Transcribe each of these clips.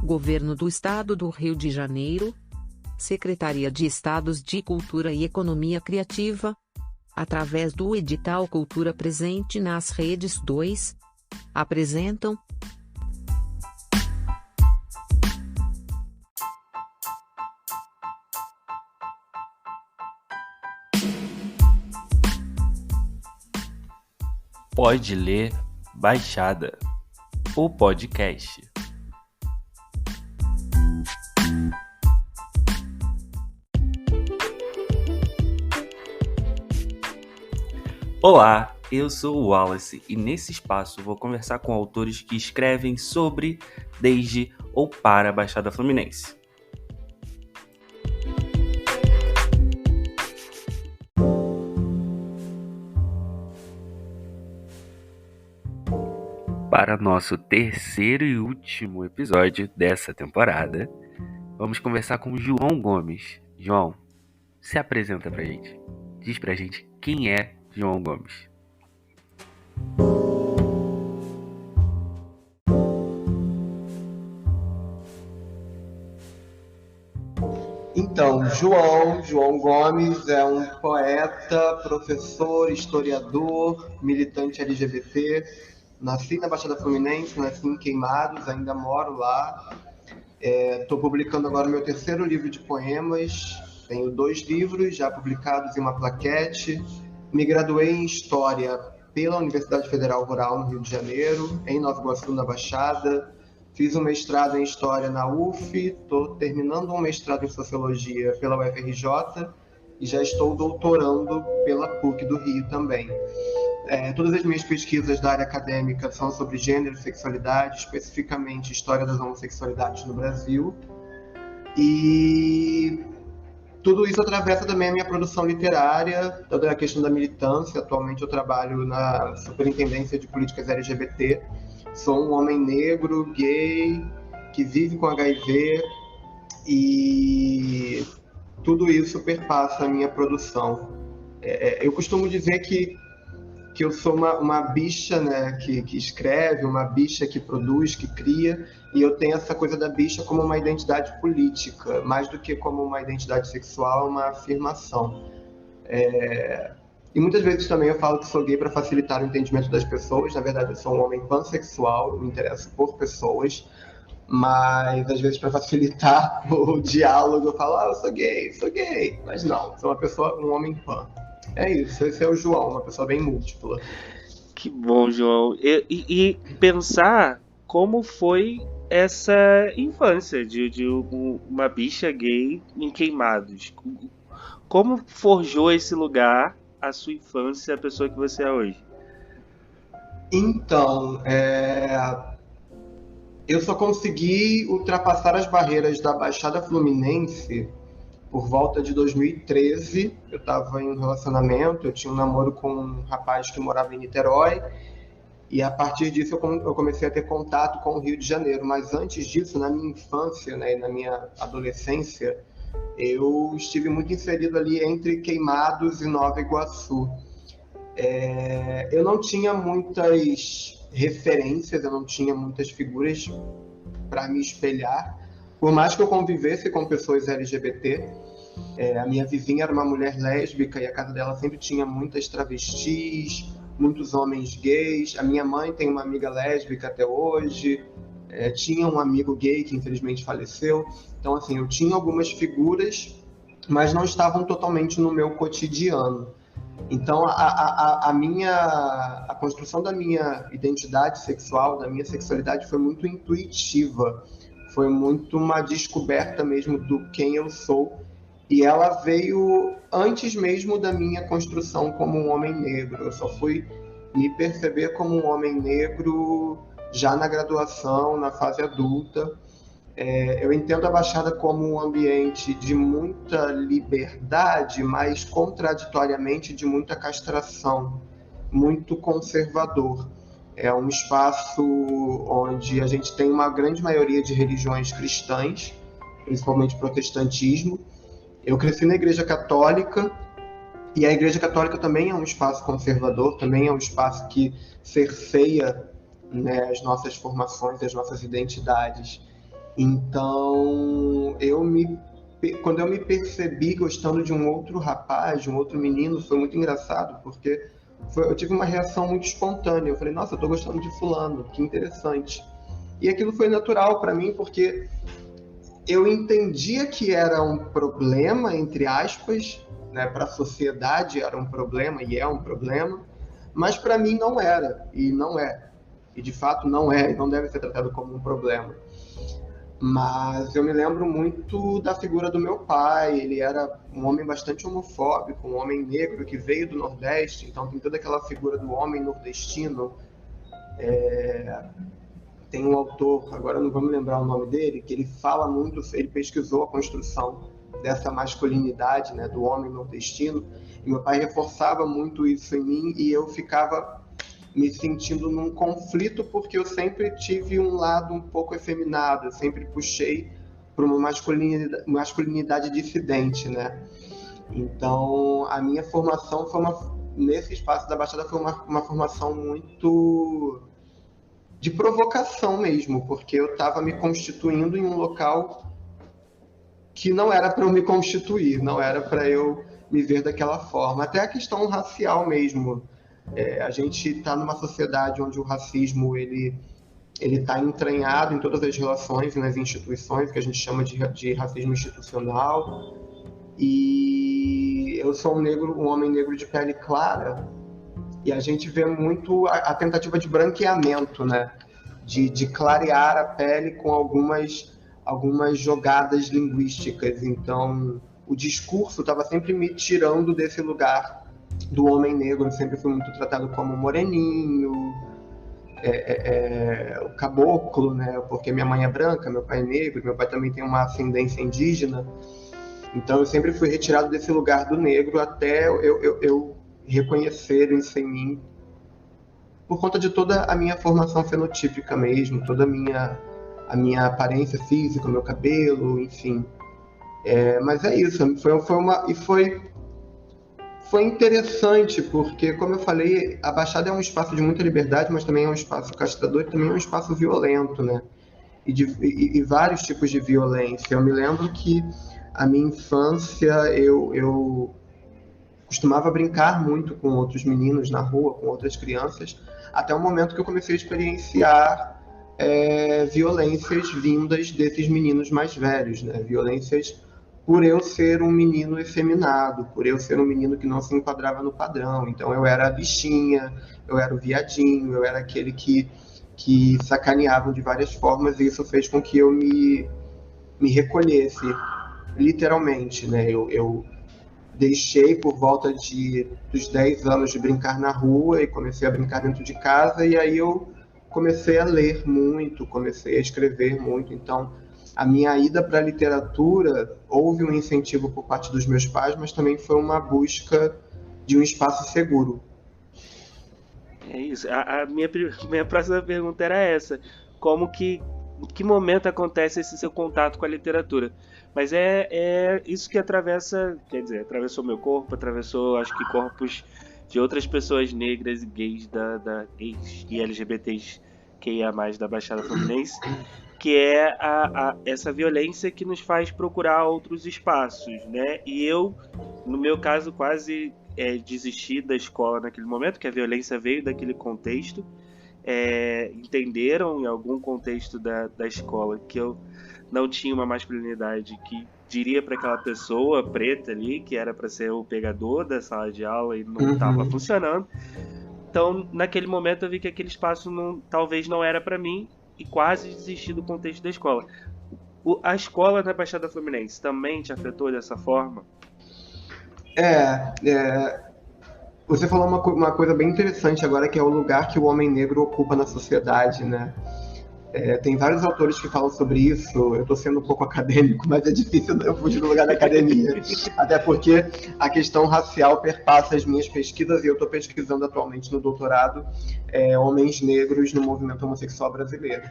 Governo do Estado do Rio de Janeiro, Secretaria de Estados de Cultura e Economia Criativa, através do edital Cultura Presente nas Redes 2, apresentam Pode Ler Baixada, o podcast. Olá, eu sou o Wallace e nesse espaço vou conversar com autores que escrevem sobre, desde ou para a Baixada Fluminense. Para nosso terceiro e último episódio dessa temporada, vamos conversar com o João Gomes. João, se apresenta pra gente. Diz pra gente quem é João Gomes. Então, João Gomes é um poeta, professor, historiador, militante LGBT. Nasci na Baixada Fluminense, nasci em Queimados, ainda moro lá. Estou publicando agora o meu terceiro livro de poemas. Tenho 2 livros já publicados e uma plaquete. Me graduei em História pela Universidade Federal Rural, no Rio de Janeiro, em Nova Iguaçu, na Baixada. Fiz um mestrado em História na UF, estou terminando um mestrado em Sociologia pela UFRJ e já estou doutorando pela PUC do Rio também. Todas as minhas pesquisas da área acadêmica são sobre gênero e sexualidade, especificamente história das homossexualidades no Brasil. E tudo isso atravessa também a minha produção literária, toda a questão da militância. Atualmente eu trabalho na Superintendência de Políticas LGBT. Sou um homem negro, gay, que vive com HIV e tudo isso perpassa a minha produção. Eu costumo dizer que eu sou uma bicha, né, que escreve, uma bicha que produz, que cria, e eu tenho essa coisa da bicha como uma identidade política, mais do que como uma identidade sexual, uma afirmação. E muitas vezes também eu falo que sou gay para facilitar o entendimento das pessoas. Na verdade, eu sou um homem pansexual, me interesso por pessoas, mas às vezes para facilitar o diálogo eu falo, eu sou gay, mas não, sou um homem pan. É isso, esse é o João, uma pessoa bem múltipla. Que bom, João. E pensar como foi essa infância de uma bicha gay em Queimados. Como forjou esse lugar a sua infância, a pessoa que você é hoje? Então, eu só consegui ultrapassar as barreiras da Baixada Fluminense por volta de 2013. Eu estava em um relacionamento, eu tinha um namoro com um rapaz que morava em Niterói, e a partir disso eu comecei a ter contato com o Rio de Janeiro. Mas antes disso, na minha infância, né, e na minha adolescência, eu estive muito inserido ali entre Queimados e Nova Iguaçu. Eu não tinha muitas referências, eu não tinha muitas figuras para me espelhar, por mais que eu convivesse com pessoas LGBT. A minha vizinha era uma mulher lésbica e a casa dela sempre tinha muitas travestis, muitos homens gays. A minha mãe tem uma amiga lésbica até hoje, tinha um amigo gay que infelizmente faleceu. Então, assim, eu tinha algumas figuras, mas não estavam totalmente no meu cotidiano. Então, a construção da minha identidade sexual, da minha sexualidade, foi muito intuitiva. Foi muito uma descoberta mesmo do quem eu sou. E ela veio antes mesmo da minha construção como um homem negro. Eu só fui me perceber como um homem negro já na graduação, na fase adulta. Eu entendo a Baixada como um ambiente de muita liberdade, mas contraditoriamente de muita castração, muito conservador. É um espaço onde a gente tem uma grande maioria de religiões cristãs, principalmente protestantismo. Eu cresci na Igreja Católica, e a Igreja Católica também é um espaço conservador, também é um espaço que cerceia, né, as nossas formações, as nossas identidades. Então, quando eu me percebi gostando de um outro rapaz, de um outro menino, foi muito engraçado, porque eu tive uma reação muito espontânea. Eu falei, nossa, eu tô gostando de fulano, que interessante. E aquilo foi natural para mim, porque eu entendia que era um problema, entre aspas, né, para a sociedade era um problema e é um problema, mas para mim não era, e não é. E de fato não é, e não deve ser tratado como um problema. Mas eu me lembro muito da figura do meu pai. Ele era um homem bastante homofóbico, um homem negro que veio do Nordeste, então tem toda aquela figura do homem nordestino. Tem um autor, agora não vou me lembrar o nome dele, que ele fala muito, ele pesquisou a construção dessa masculinidade, né, do homem nordestino, e meu pai reforçava muito isso em mim, e eu ficava me sentindo num conflito, porque eu sempre tive um lado um pouco efeminado, eu sempre puxei para uma masculinidade dissidente, né? Então, a minha formação nesse espaço da Baixada foi uma formação muito de provocação mesmo, porque eu estava me constituindo em um local que não era para eu me constituir, não era para eu me ver daquela forma. Até a questão racial mesmo. A gente está numa sociedade onde o racismo ele está entranhado em todas as relações e nas instituições, que a gente chama de racismo institucional. E eu sou um homem negro de pele clara, e a gente vê muito a tentativa de branqueamento, né? De clarear a pele com algumas jogadas linguísticas. Então, o discurso estava sempre me tirando desse lugar do homem negro. Eu sempre fui muito tratado como moreninho, o caboclo, né? Porque minha mãe é branca, meu pai é negro, meu pai também tem uma ascendência indígena. Então, eu sempre fui retirado desse lugar do negro até eu reconhecer isso em mim, por conta de toda a minha formação fenotípica mesmo, toda a minha aparência física, o meu cabelo, enfim. Mas é isso, foi interessante, porque, como eu falei, a Baixada é um espaço de muita liberdade, mas também é um espaço castrador e também é um espaço violento, né? E vários tipos de violência. Eu me lembro que a minha infância, eu costumava brincar muito com outros meninos na rua, com outras crianças, até o momento que eu comecei a experienciar violências vindas desses meninos mais velhos, né? Violências por eu ser um menino efeminado, por eu ser um menino que não se enquadrava no padrão. Então eu era a bichinha, eu era o viadinho, eu era aquele que sacaneavam de várias formas, e isso fez com que eu me recolhesse, literalmente, né? Eu deixei por volta dos 10 anos de brincar na rua e comecei a brincar dentro de casa, e aí eu comecei a ler muito, comecei a escrever muito. Então, a minha ida para a literatura, houve um incentivo por parte dos meus pais, mas também foi uma busca de um espaço seguro. É isso. Minha próxima pergunta era essa. Em que momento acontece esse seu contato com a literatura? Mas é isso que quer dizer, atravessou meu corpo, atravessou, acho que, corpos de outras pessoas negras e gays, gays e LGBTs que ia mais da Baixada Fluminense, que é essa violência que nos faz procurar outros espaços, né? E eu, no meu caso, quase desisti da escola naquele momento, que a violência veio daquele contexto. Entenderam em algum contexto da escola que eu não tinha uma masculinidade que diria para aquela pessoa preta ali que era para ser o pegador da sala de aula, e não estava funcionando. Então, naquele momento eu vi que aquele espaço talvez não era para mim, e quase desisti do contexto da escola. A escola na Baixada Fluminense também te afetou dessa forma? Você falou uma coisa bem interessante agora, que é o lugar que o homem negro ocupa na sociedade, né? Tem vários autores que falam sobre isso. Eu estou sendo um pouco acadêmico, mas é difícil eu fugir do lugar da academia. Até porque a questão racial perpassa as minhas pesquisas, e eu estou pesquisando atualmente no doutorado homens negros no movimento homossexual brasileiro.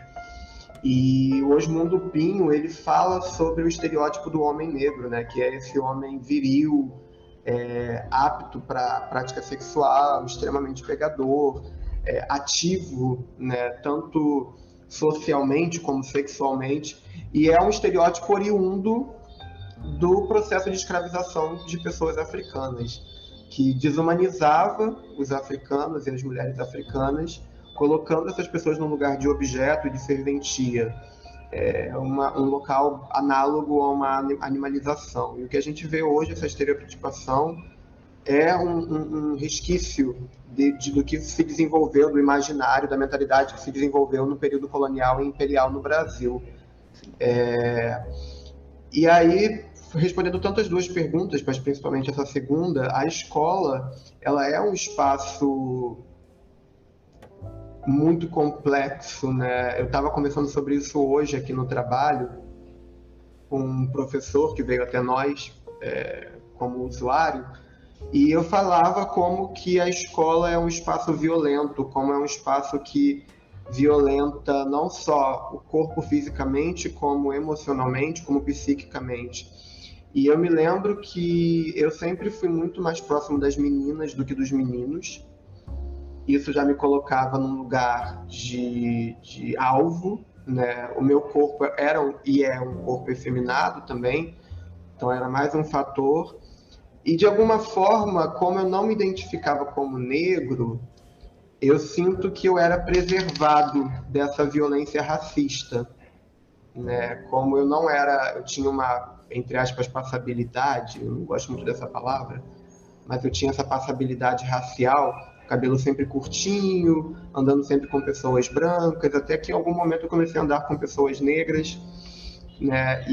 E o Osmundo Pinho, ele fala sobre o estereótipo do homem negro, né? Que é esse homem viril, apto para prática sexual, extremamente pegador, ativo, né? Tanto socialmente como sexualmente, e é um estereótipo oriundo do processo de escravização de pessoas africanas, que desumanizava os africanos e as mulheres africanas, colocando essas pessoas num lugar de objeto e de serventia, um local análogo a uma animalização. E o que a gente vê hoje, essa estereotipação, é um resquício do que se desenvolveu, do imaginário, da mentalidade que se desenvolveu no período colonial e imperial no Brasil. E aí, respondendo tanto as duas perguntas, mas principalmente essa segunda, a escola, ela é um espaço muito complexo, né? Eu estava conversando sobre isso hoje aqui no trabalho com um professor que veio até nós como usuário, e eu falava como que a escola é um espaço violento, como é um espaço que violenta não só o corpo fisicamente, como emocionalmente, como psiquicamente. E eu me lembro que eu sempre fui muito mais próximo das meninas do que dos meninos. Isso já me colocava num lugar de alvo, né? O meu corpo era e é um corpo efeminado também, então era mais um fator. E de alguma forma, como eu não me identificava como negro, eu sinto que eu era preservado dessa violência racista, né? Como eu não era, eu tinha uma, entre aspas, passabilidade, eu não gosto muito dessa palavra, mas eu tinha essa passabilidade racial, cabelo sempre curtinho, andando sempre com pessoas brancas, até que em algum momento eu comecei a andar com pessoas negras, né?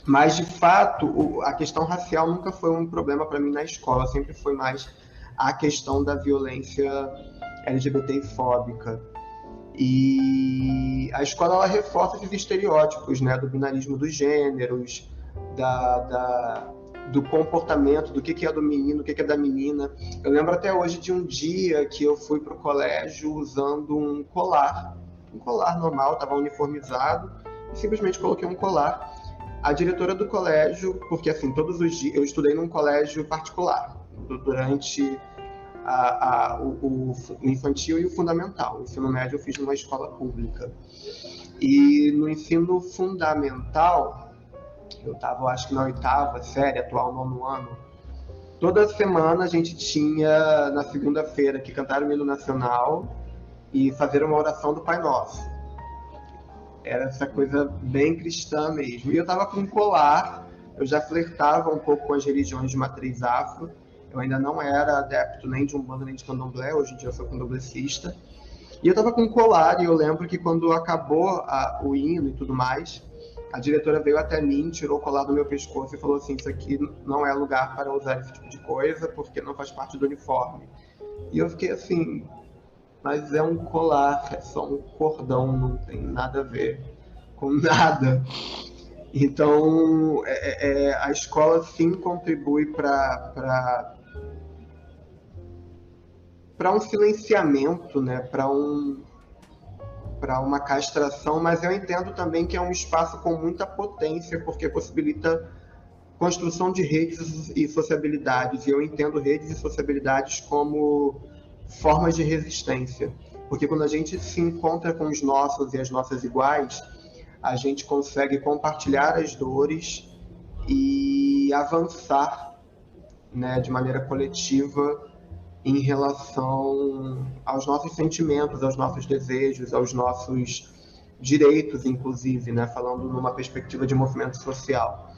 Mas, de fato, a questão racial nunca foi um problema para mim na escola, sempre foi mais a questão da violência LGBTfóbica. E a escola, ela reforça esses estereótipos, né, do binarismo dos gêneros, do comportamento, do que é do menino, o que é da menina. Eu lembro até hoje de um dia que eu fui para o colégio usando um colar normal, estava uniformizado, e simplesmente coloquei um colar. A diretora do colégio, porque assim, todos os dias, eu estudei num colégio particular, durante o infantil e o fundamental. O ensino médio eu fiz numa escola pública. E no ensino fundamental, eu estava, acho que na 8ª série, atual 9º ano, toda semana a gente tinha, na segunda-feira, que cantar o hino nacional e fazer uma oração do Pai Nosso. Era essa coisa bem cristã mesmo. E eu estava com um colar, eu já flertava um pouco com as religiões de matriz afro. Eu ainda não era adepto nem de Umbanda nem de Candomblé, hoje em dia eu sou candomblessista. E eu estava com um colar, e eu lembro que quando acabou o hino e tudo mais, a diretora veio até mim, tirou o colar do meu pescoço e falou assim: isso aqui não é lugar para usar esse tipo de coisa, porque não faz parte do uniforme. E eu fiquei assim, mas é um colar, é só um cordão, não tem nada a ver com nada. Então, a escola sim contribui para um silenciamento, né? Para uma castração, mas eu entendo também que é um espaço com muita potência, porque possibilita construção de redes e sociabilidades, e eu entendo redes e sociabilidades como formas de resistência, porque quando a gente se encontra com os nossos e as nossas iguais, a gente consegue compartilhar as dores e avançar, né, de maneira coletiva em relação aos nossos sentimentos, aos nossos desejos, aos nossos direitos, inclusive, né, falando numa perspectiva de movimento social.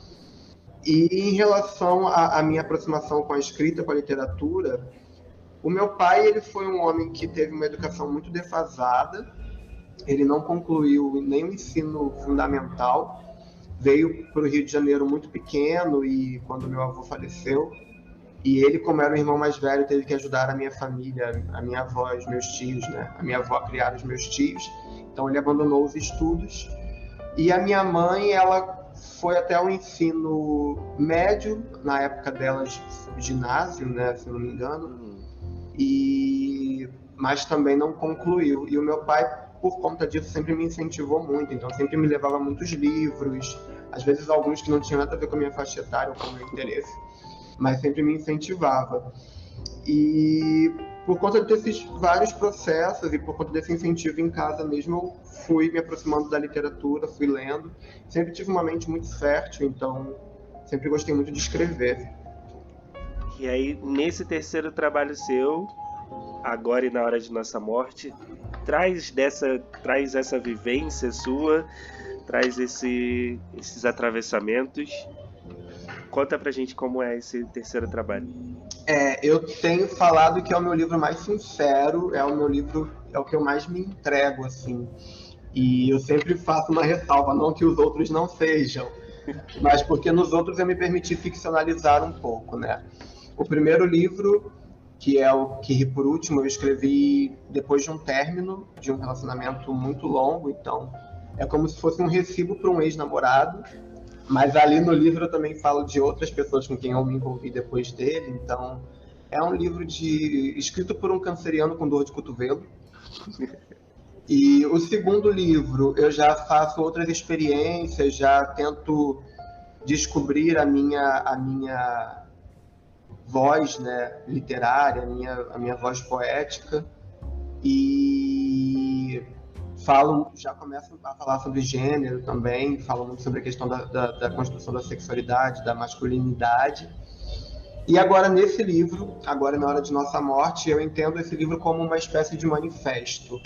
E em relação à minha aproximação com a escrita, com a literatura, o meu pai, ele foi um homem que teve uma educação muito defasada, ele não concluiu nem o ensino fundamental, veio para o Rio de Janeiro muito pequeno, e quando meu avô faleceu, e ele, como era o irmão mais velho, teve que ajudar a minha família, a minha avó, os meus tios, né? A minha avó a criar os meus tios, então ele abandonou os estudos. E a minha mãe, ela foi até o ensino médio, na época dela, ginásio, né, se não me engano, mas também não concluiu. E o meu pai, por conta disso, sempre me incentivou muito, então sempre me levava muitos livros, às vezes alguns que não tinham nada a ver com a minha faixa etária ou com o meu interesse, mas sempre me incentivava. E por conta desses vários processos e por conta desse incentivo em casa mesmo, eu fui me aproximando da literatura, fui lendo. Sempre tive uma mente muito fértil, então sempre gostei muito de escrever. E aí, nesse terceiro trabalho seu, Agora e na Hora de Nossa Morte, traz essa vivência sua, traz esses atravessamentos. Conta pra gente como é esse terceiro trabalho. Eu tenho falado que é o meu livro mais sincero, é o que eu mais me entrego, assim. E eu sempre faço uma ressalva, não que os outros não sejam, mas porque nos outros eu me permiti ficcionalizar um pouco, né? O primeiro livro, que é o Que Ri Por Último, eu escrevi depois de um término de um relacionamento muito longo, então é como se fosse um recibo para um ex-namorado, mas ali no livro eu também falo de outras pessoas com quem eu me envolvi depois dele, então é um livro escrito por um canceriano com dor de cotovelo. E o segundo livro eu já faço outras experiências, já tento descobrir a minha voz, né, literária, a minha voz poética, e já começo a falar sobre gênero também, falo muito sobre a questão da construção da sexualidade, da masculinidade. E agora nesse livro, Agora e na Hora de Nossa Morte, eu entendo esse livro como uma espécie de manifesto.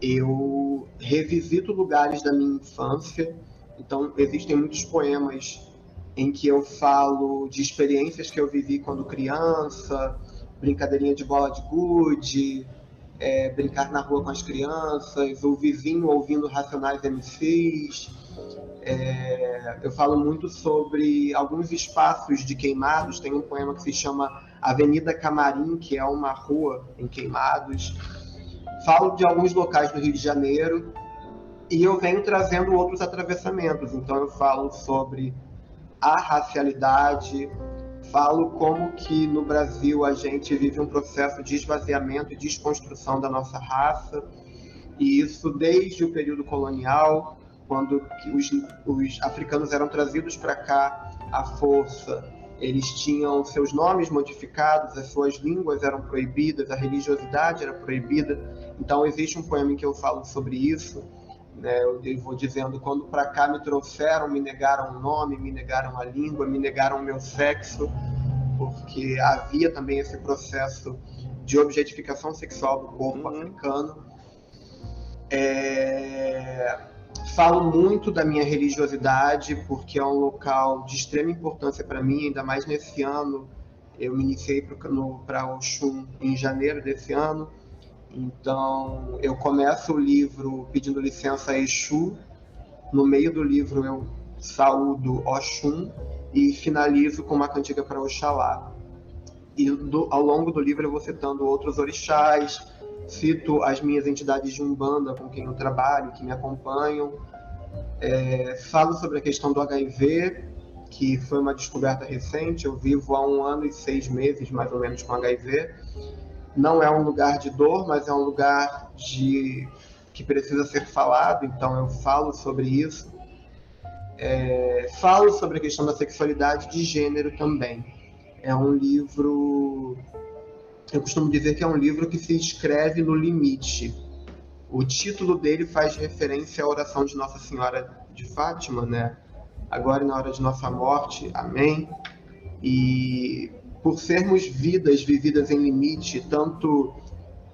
Eu revisito lugares da minha infância, então existem muitos poemas em que eu falo de experiências que eu vivi quando criança, brincadeirinha de bola de gude, brincar na rua com as crianças, o vizinho ouvindo Racionais MCs. Eu falo muito sobre alguns espaços de Queimados. Tem um poema que se chama Avenida Camarim, que é uma rua em Queimados. Falo de alguns locais do Rio de Janeiro e eu venho trazendo outros atravessamentos. Então eu falo sobre a racialidade, falo como que no Brasil a gente vive um processo de esvaziamento e desconstrução da nossa raça, e isso desde o período colonial, quando os africanos eram trazidos para cá à força, eles tinham seus nomes modificados, as suas línguas eram proibidas, a religiosidade era proibida. Então existe um poema em que eu falo sobre isso, né? Eu vou dizendo: quando para cá me trouxeram, me negaram o nome, me negaram a língua, me negaram o meu sexo, porque havia também esse processo de objetificação sexual do corpo africano. Falo muito da minha religiosidade, porque é um local de extrema importância para mim, ainda mais nesse ano. Eu me iniciei para Oxum em janeiro desse ano, então eu começo o livro pedindo licença a Exu, no meio do livro eu saúdo Oxum e finalizo com uma cantiga para Oxalá. E ao longo do livro eu vou citando outros orixás, cito as minhas entidades de Umbanda com quem eu trabalho, que me acompanham. Falo sobre a questão do HIV, que foi uma descoberta recente. Eu vivo há 1 ano e 6 meses, mais ou menos, com HIV. Não é um lugar de dor, mas é um lugar que precisa ser falado, então eu falo sobre isso. Falo sobre a questão da sexualidade de gênero também. É um livro... Eu costumo dizer que é um livro que se escreve no limite. O título dele faz referência à oração de Nossa Senhora de Fátima, né? Agora e na Hora de Nossa Morte, amém. E por sermos vidas vividas em limite, tanto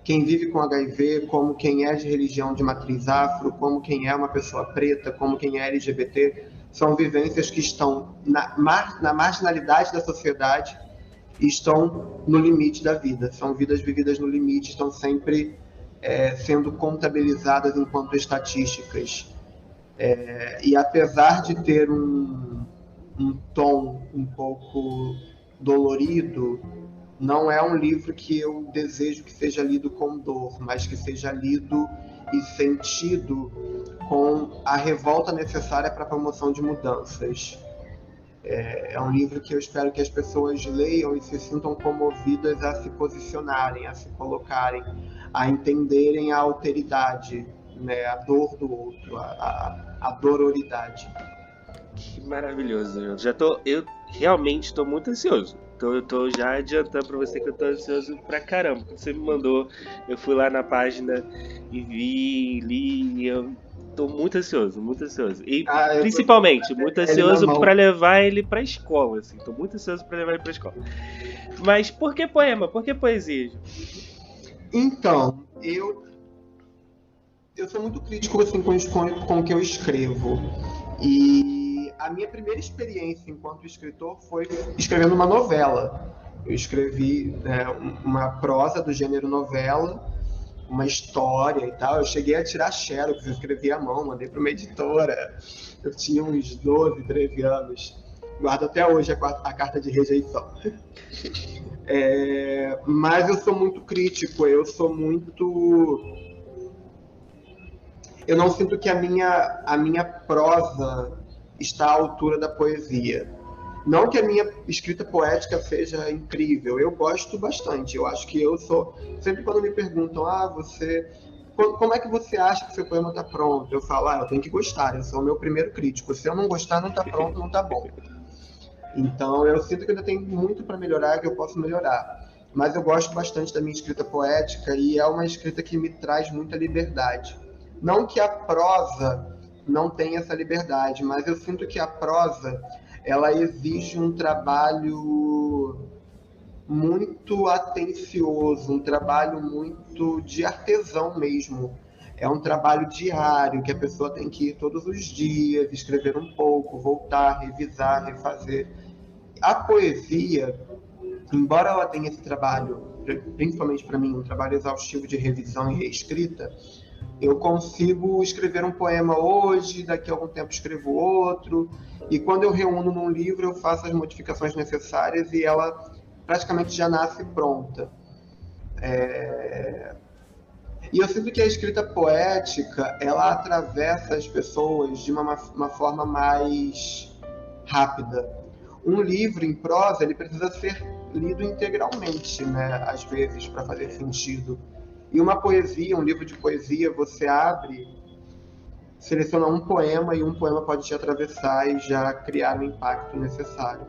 quem vive com HIV, como quem é de religião de matriz afro, como quem é uma pessoa preta, como quem é LGBT, são vivências que estão na marginalidade da sociedade e estão no limite da vida. São vidas vividas no limite, estão sempre sendo contabilizadas enquanto estatísticas. E apesar de ter um tom um pouco dolorido, não é um livro que eu desejo que seja lido com dor, mas que seja lido e sentido com a revolta necessária para a promoção de mudanças. É um livro que eu espero que as pessoas leiam e se sintam comovidas a se posicionarem, a se colocarem, a entenderem a alteridade, né, a dor do outro, a dororidade. Que maravilhoso, eu realmente estou muito ansioso. Tô já adiantando pra você que eu tô ansioso pra caramba. Quando você me mandou, eu fui lá na página e vi, li, e eu tô muito ansioso, muito ansioso. E Eu tô principalmente, muito ele na ansioso mão. pra levar ele pra escola, assim. Tô muito ansioso pra levar ele pra escola. Mas por que poema? Por que poesia? Então, eu sou muito crítico assim, com o que eu escrevo. E a minha primeira experiência enquanto escritor foi escrevendo uma novela. Eu escrevi uma prosa do gênero novela, uma história e tal. Eu cheguei a tirar xerox, eu escrevi à mão, mandei para uma editora. Eu tinha uns 12, 13 anos. Guardo até hoje a carta de rejeição. Mas eu sou muito crítico, eu não sinto que a minha prosa está à altura da poesia. Não que a minha escrita poética seja incrível, eu gosto bastante. Eu acho que eu sou... Sempre quando me perguntam, como é que você acha que seu poema está pronto? Eu falo, eu tenho que gostar, eu sou o meu primeiro crítico. Se eu não gostar, não está pronto, não está bom. Então eu sinto que ainda tem muito para melhorar, que eu posso melhorar. Mas eu gosto bastante da minha escrita poética e é uma escrita que me traz muita liberdade. Não que a prosa não tenha essa liberdade, mas eu sinto que a prosa ela exige um trabalho muito atencioso, um trabalho muito de artesão mesmo. É um trabalho diário que a pessoa tem que ir todos os dias, escrever um pouco, voltar, revisar, refazer. A poesia, embora ela tenha esse trabalho, principalmente para mim, um trabalho exaustivo de revisão e reescrita, eu consigo escrever um poema hoje, daqui a algum tempo escrevo outro, e quando eu reúno num livro eu faço as modificações necessárias e ela praticamente já nasce pronta. E eu sinto que a escrita poética, ela atravessa as pessoas de uma forma mais rápida. Um livro em prosa, ele precisa ser lido integralmente, né? Às vezes, para fazer sentido. E uma poesia, um livro de poesia, você abre, seleciona um poema e um poema pode te atravessar e já criar o impacto necessário.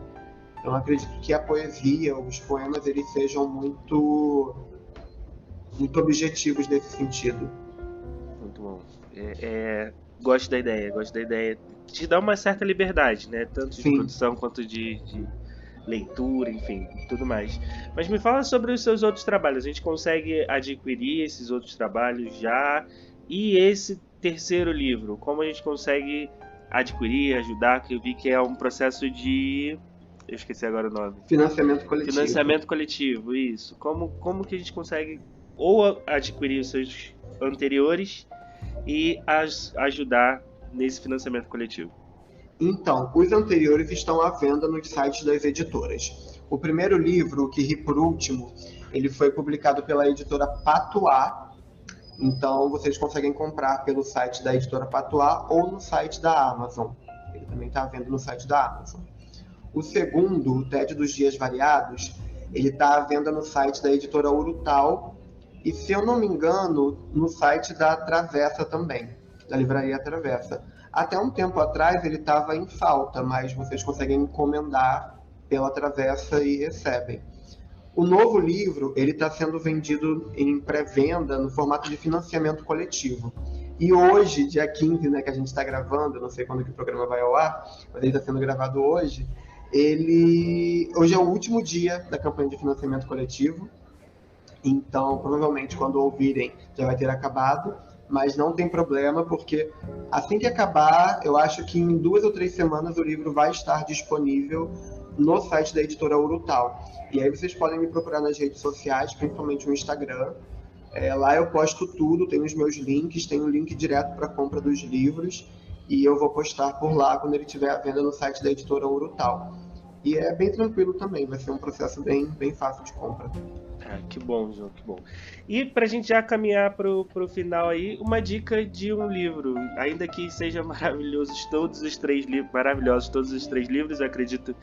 Então, acredito que a poesia, os poemas, eles sejam muito objetivos nesse sentido. Muito bom. Gosto da ideia. Te dá uma certa liberdade, né? Tanto de produção quanto de leitura, enfim, tudo mais. Mas me fala sobre os seus outros trabalhos. A gente consegue adquirir esses outros trabalhos já? E esse terceiro livro, como a gente consegue adquirir, ajudar? Que eu vi que é um processo de... Eu esqueci agora o nome. Financiamento coletivo. Financiamento coletivo, isso. Como que a gente consegue ou adquirir os seus anteriores e ajudar nesse financiamento coletivo? Então, os anteriores estão à venda nos sites das editoras. O primeiro livro, O Que Ri Por Último, ele foi publicado pela editora Patois. Então, vocês conseguem comprar pelo site da editora Patois ou no site da Amazon. Ele também está à venda no site da Amazon. O segundo, O Tédio dos Dias Variados, ele está à venda no site da editora Urutau e, se eu não me engano, no site da Travessa também, da livraria Travessa. Até um tempo atrás ele estava em falta, mas vocês conseguem encomendar pela Travessa e recebem. O novo livro ele está sendo vendido em pré-venda no formato de financiamento coletivo. E hoje, dia 15, né, que a gente está gravando, não sei quando que o programa vai ao ar, mas ele está sendo gravado hoje, hoje é o último dia da campanha de financiamento coletivo. Então, provavelmente, quando ouvirem, já vai ter acabado. Mas não tem problema, porque assim que acabar, eu acho que em 2 ou 3 semanas o livro vai estar disponível no site da editora Urutau. E aí vocês podem me procurar nas redes sociais, principalmente no Instagram. Lá eu posto tudo, tem os meus links, tem um link direto para a compra dos livros, e eu vou postar por lá quando ele estiver à venda no site da editora Urutau. E é bem tranquilo também, vai ser um processo bem fácil de compra. Que bom, João, que bom. E pra gente já caminhar pro final aí, uma dica de um livro, ainda que seja maravilhosos todos os três livros, eu acredito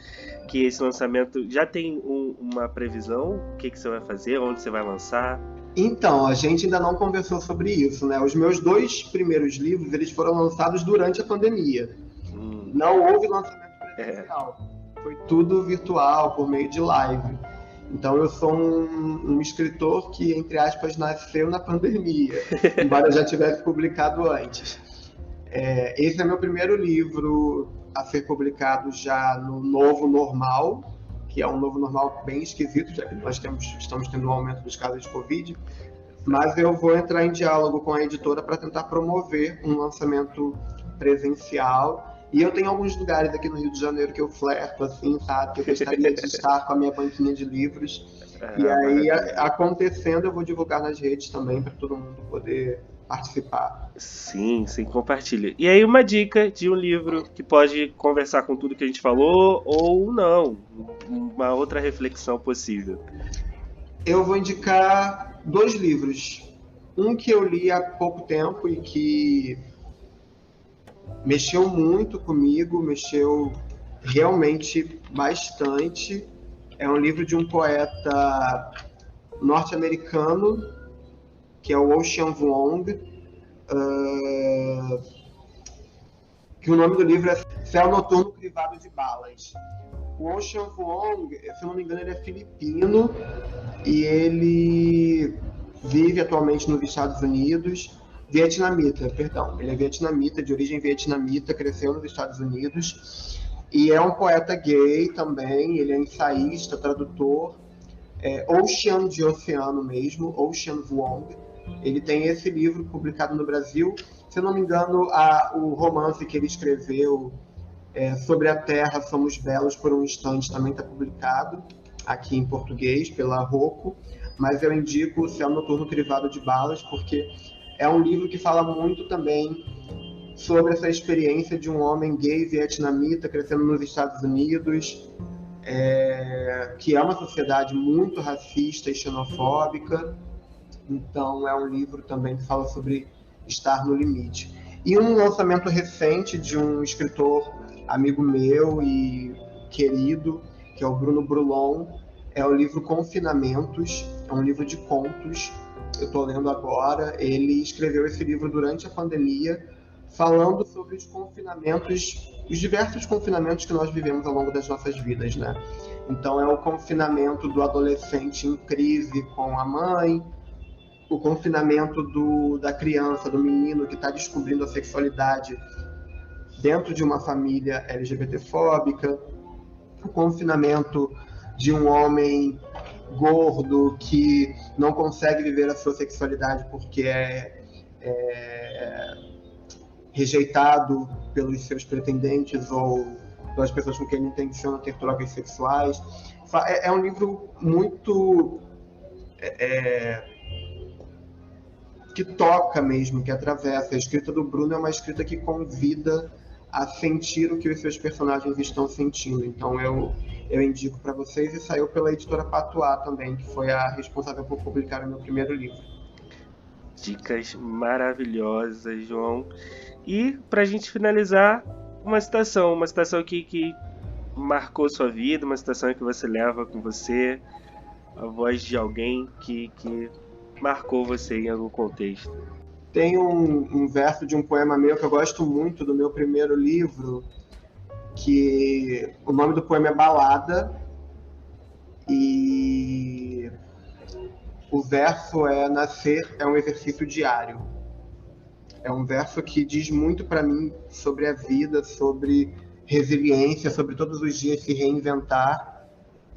que esse lançamento já tem uma previsão, o que você vai fazer, onde você vai lançar? Então, a gente ainda não conversou sobre isso, né? Os meus 2 primeiros livros, eles foram lançados durante a pandemia. Não houve lançamento presencial. foi tudo virtual, por meio de live. Então eu sou um escritor que, entre aspas, nasceu na pandemia, embora eu já tivesse publicado antes. Esse é meu primeiro livro a ser publicado já no novo normal, que é um novo normal bem esquisito, já que nós estamos tendo um aumento dos casos de Covid, mas eu vou entrar em diálogo com a editora para tentar promover um lançamento presencial. E eu tenho alguns lugares aqui no Rio de Janeiro que eu flerto, assim, sabe? Que eu gostaria de estar com a minha banquinha de livros. E aí, acontecendo, eu vou divulgar nas redes também para todo mundo poder participar. Sim, compartilha. E aí uma dica de um livro que pode conversar com tudo que a gente falou ou não, uma outra reflexão possível. Eu vou indicar 2 livros. Um que eu li há pouco tempo e que mexeu muito comigo, mexeu realmente bastante. É um livro de um poeta norte-americano, que é o Ocean Vuong, que o nome do livro é Céu Noturno Crivado de Balas. O Ocean Vuong, se eu não me engano, ele é filipino e ele vive atualmente nos Estados Unidos. Vietnamita, perdão. Ele é vietnamita, de origem vietnamita, cresceu nos Estados Unidos. E é um poeta gay também, ele é ensaísta, tradutor. Ocean de oceano mesmo, Ocean Vuong. Ele tem esse livro publicado no Brasil. Se eu não me engano, o romance que ele escreveu Sobre a Terra Somos Belos por um Instante também está publicado aqui em português pela Rocco. Mas eu indico o Céu Noturno Crivado de Balas, porque é um livro que fala muito também sobre essa experiência de um homem gay vietnamita crescendo nos Estados Unidos, que é uma sociedade muito racista e xenofóbica. Então é um livro também que fala sobre estar no limite. E um lançamento recente de um escritor amigo meu e querido, que é o Bruno Brulon, é o livro Confinamentos, é um livro de contos. Eu estou lendo agora. Ele escreveu esse livro durante a pandemia, falando sobre os confinamentos, os diversos confinamentos que nós vivemos ao longo das nossas vidas, né? Então é o confinamento do adolescente em crise com a mãe, o confinamento da criança, do menino que está descobrindo a sexualidade dentro de uma família LGBTfóbica, o confinamento de um homem gordo que não consegue viver a sua sexualidade porque é rejeitado pelos seus pretendentes ou pelas pessoas com quem ele intenciona ter trocas sexuais. É um livro muito que toca mesmo, que atravessa. A escrita do Bruno é uma escrita que convida a sentir o que os seus personagens estão sentindo. Então eu indico para vocês, e saiu pela editora Patuá também, que foi a responsável por publicar o meu primeiro livro. Dicas maravilhosas, João. E pra gente finalizar, uma citação que marcou sua vida, uma citação que você leva com você, a voz de alguém que marcou você em algum contexto. Tem um verso de um poema meu que eu gosto muito, do meu primeiro livro, que o nome do poema é Balada, e o verso é: nascer é um exercício diário. É um verso que diz muito para mim sobre a vida, sobre resiliência, sobre todos os dias se reinventar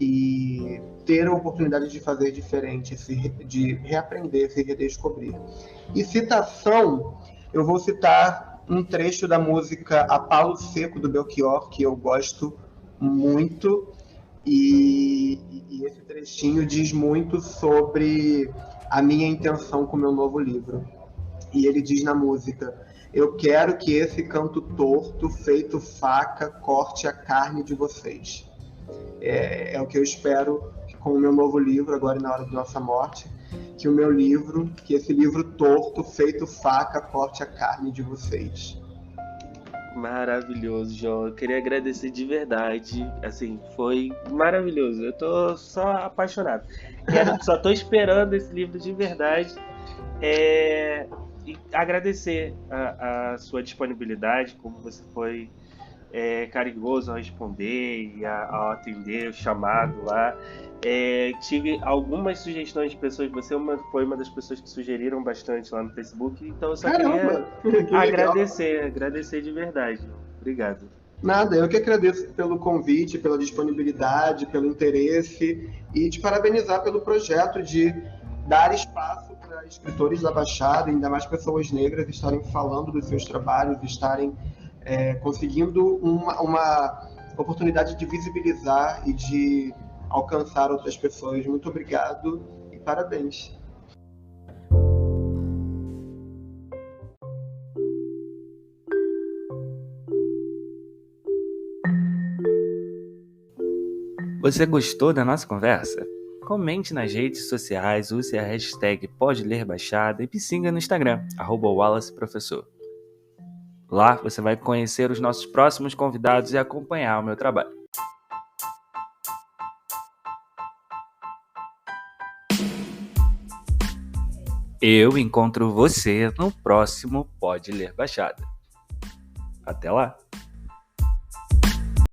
e ter a oportunidade de fazer diferente, de reaprender, se redescobrir. E citação, eu vou citar um trecho da música A Palo Seco, do Belchior, que eu gosto muito, e esse trechinho diz muito sobre a minha intenção com o meu novo livro. E ele diz na música: eu quero que esse canto torto, feito faca, corte a carne de vocês. É o que eu espero com o meu novo livro, agora e na hora da nossa morte, que o meu livro, que esse livro torto, feito faca, corte a carne de vocês. Maravilhoso, João. Eu queria agradecer de verdade. Assim, foi maravilhoso. Eu tô só apaixonado. Só tô esperando esse livro de verdade. E agradecer a sua disponibilidade, como você foi carinhoso ao responder e ao atender o chamado lá. Tive algumas sugestões de pessoas, você foi uma das pessoas que sugeriram bastante lá no Facebook, então eu só Caramba, queria que legal. agradecer de verdade. Obrigado. Nada, eu que agradeço pelo convite, pela disponibilidade, pelo interesse e te parabenizar pelo projeto de dar espaço para escritores da Baixada, ainda mais pessoas negras, estarem falando dos seus trabalhos, estarem conseguindo uma oportunidade de visibilizar e de alcançar outras pessoas. Muito obrigado e parabéns. Você gostou da nossa conversa? Comente nas redes sociais, use a hashtag PodeLerBaixada e me siga no Instagram, @WallaceProfessor. Lá você vai conhecer os nossos próximos convidados e acompanhar o meu trabalho. Eu encontro você no próximo Pode Ler Baixada. Até lá!